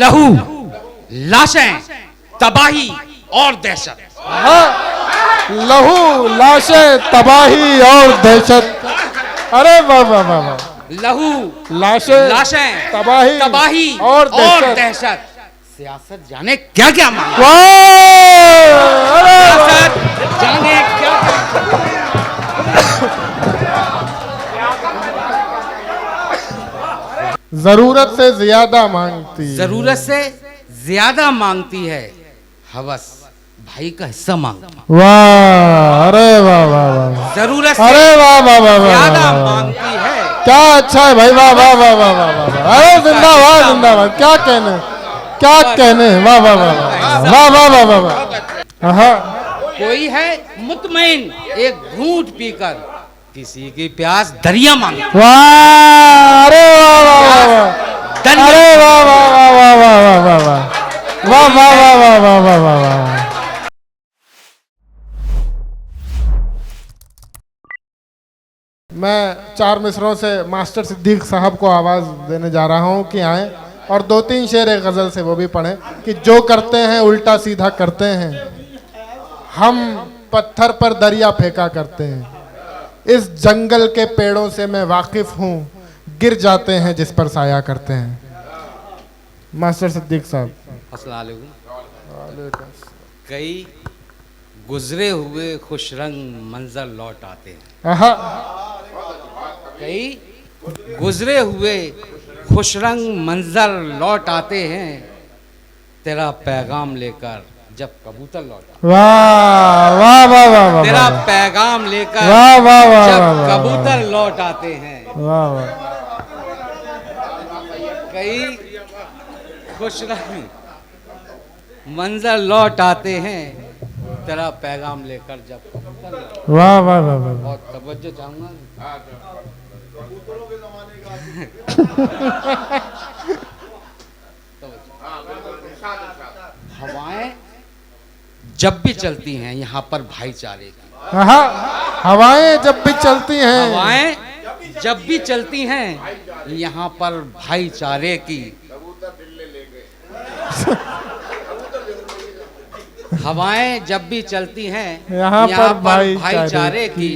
लहू, लाशें, तबाही और दहशत। हाँ, लहू, लाशें, तबाही और दहशत। अरे वाह वाह वाह वाह। लहू, लाशें, तबाही और दहशत। सियासत जाने क्या क्या मांगे, सियासत जाने क्या क्या। जरूरत से ज्यादा मांगती, जरूरत से ज्यादा मांगती है, हवस भाई का हिस्सा मांगती। वाह, अरे वाह वाह वाह। जरूरत से अरे वाह वाह वाह वाह ज्यादा वाह। मांगती है, क्या अच्छा है भाई, वाह वाह वाह वाह वाह वाह। अरे जिंदाबाद जिंदाबाद, क्या कहने, क्या कहने, वाह वाह वाह वाह वाह वाह वाह वाह। हाँ, कोई है मुतमईन एक घूंट पीकर किसी की प्यास दरिया मांगे। वाह, अरे वाह वाह वाह वाह। अरे वाह वाह वाह वाह वाह वाह वाह वाह वाह वाह वाह वाह वाह वाह वाह वाह। मैं चार मिसरों से मास्टर सिद्दीक साहब को आवाज़ देने जा रहा हूँ कि आए और दो तीन शेर एक गज़ल से वो भी पढ़ें कि जो करते हैं उल्टा सीधा करते हैं, हम पत्थर पर दरिया फेंका करते हैं, इस जंगल के पेड़ों से मैं वाकिफ़ हूँ, गिर जाते हैं जिस पर साया करते हैं। मास्टर सिद्दीक साहब। अस्सलाम वालेकुम। कई गुजरे हुए खुश रंग मंजर लौट आते हैं, कई गुजरे हुए खुश रंग मंजर लौट आते हैं, तेरा पैगाम लेकर जब कबूतर लौट आते। वाह वाह वाह वाह। तेरा पैगाम लेकर वाह वाह वाह जब कबूतर लौट आते हैं। वाह वाह। कई खुश रंग मंजर लौट आते हैं, तेरा पैगाम लेकर जब कबूतर लौट। वाह वाह वाह वाह। बहुत तवज्जो चाहूंगा। हवाएं जब भी चलती हैं यहाँ पर भाईचारे की, हवाएं जब भी चलती हैं, हवाएं जब भी चलती हैं यहाँ पर भाईचारे की, हवाएं जब भी चलती हैं यहाँ पर भाईचारे की,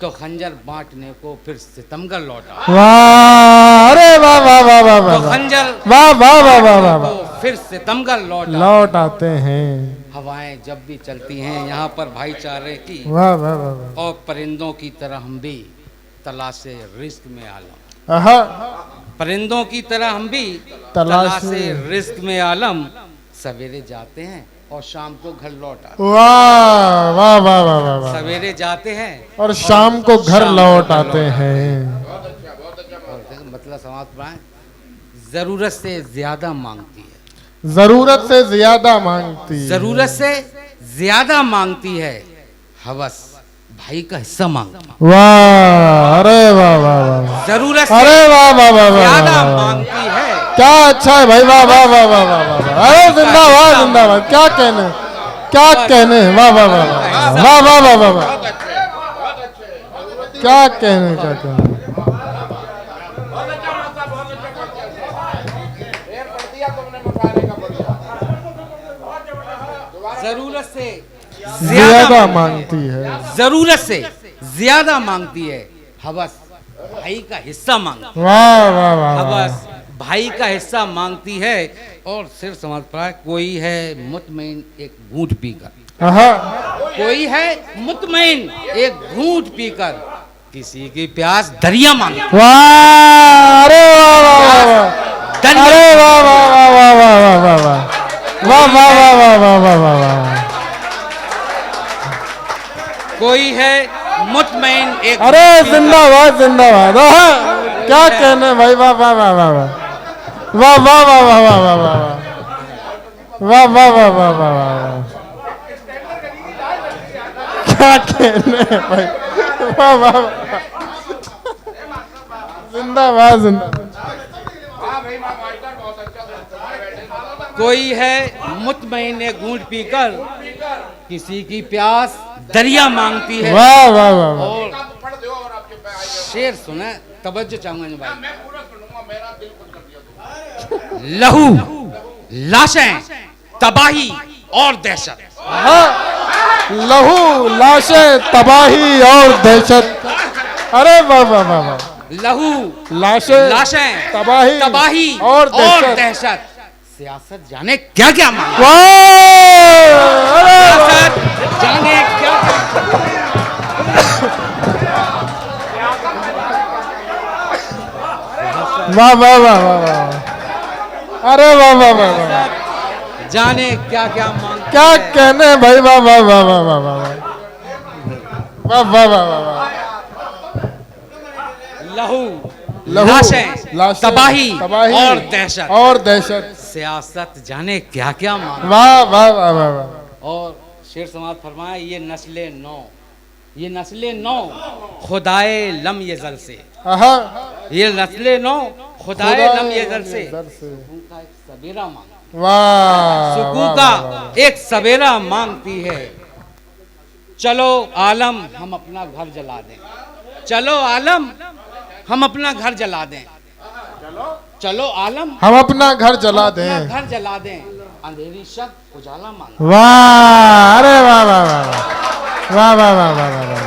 तो खंजर बांटने को फिर सितमगर लौटा। वाह, अरे वाह वाह वाह वाह वाह। तो खंजर वाह वाह वाह वाह वाह वाह। फिर सितमगर लौट आते हैं। हवाएं जब भी चलती हैं यहाँ पर भाईचारे की, वाह वाह वाह वाह। और परिंदों की तरह हम भी तलाशे रिस्क में आलम, परिंदों की तरह हम भी तलाशे रिस्क में आलम, सवेरे जाते हैं और शाम को घर लौट आते। वाह वाह वाह वाह वाह। सवेरे जाते हैं और शाम को घर लौट आते हैं। मतलब समाज पाए, जरूरत से ज्यादा मांगती है, जरूरत से ज्यादा मांगती, जरूरत से ज्यादा मांगती है, हवस भाई का हिस्सा मांगती। वाह, अरे वाह वाह वाह। जरूरत से अरे वाह वाह वाह वाह। ज्यादा मांगती है, क्या अच्छा है भाई, वाह वाह वाह वाह वाह वाह। अरे जिंदाबाद जिंदाबाद, क्या कहने, क्या कहने, वाह वाह वाह वाह वाह वाह वाह वाह वाह। क्या कहने, क्या कहने। जरूरत से ज्यादा मांगती है, जरूरत से ज्यादा मांगती है, हवस भाई का हिस्सा मांगती। वाह वाह वाह। हवस भाई का हिस्सा मांगती है, और सिर्फ समझ पड़ा, कोई है मुतमईन एक घूंट पीकर, कोई है मुतमईन एक घूंट पीकर किसी की प्यास दरिया मांगती। वाह, अरे वाह वाह वाह। अरे वाह वाह वाह वाह वाह वाह वाह वाह वाह वाह वाह वाह वाह वाह वाह। कोई है मुतमईन एक, अरे जिंदाबाद जिंदाबाद। क्या कहने भाई, वाह वाह वाह वाह वाह वाह वाह वाह वाह वाह वाह वाह वाह वाह वाह वाह वाह वाह। क्या कहने भाई, वाह वाह। जिंदाबाद जिंदाबाद। कोई है मुतमईन एक घूंट पीकर किसी की प्यास दरिया मांगती है। वाह वाह वाह। और शेर सुना, तवज्जो चाहूंगा भाई। लहू, लाशें, तबाही और दहशत। हाँ, लहू, लाशें, तबाही और दहशत। अरे वाह वाह वाह वाह। लहू, लाशें, तबाही और दहशत। सियासत जाने क्या क्या मांगा। वाह, अरे सियासत जाने क्या वाह वाह वाह वाह वाह। अरे वाह वाह वाह वाह। जाने क्या क्या मांगती क्या है। कहने भाई, वाह वाह वाह वाह वाह वाह वाह वाह वाह वाह वाह। लहू, लाशें, तबाही और दहशत। सियासत जाने क्या क्या मांग। वाह वाह वाह वाह वाह। और शेर समाज फरमाया, ये नस्ले नौ खुदाए लम यज़ल से। ये नस्ले नौ खुदाए लम यज़ल से सुकून का एक सवेरा मांग। वाह, सुकून का एक सवेरा मांगती है। चलो आलम हम अपना घर जला दें। चलो आलम हम अपना घर जला दें। चलो आलम हम अपना घर जला अपना दें। घर जला दें। अंधेरी शक उजाला मांग। वाह, अरे वाह वाह वाह वाह वाह वाह वाह वाह वाह।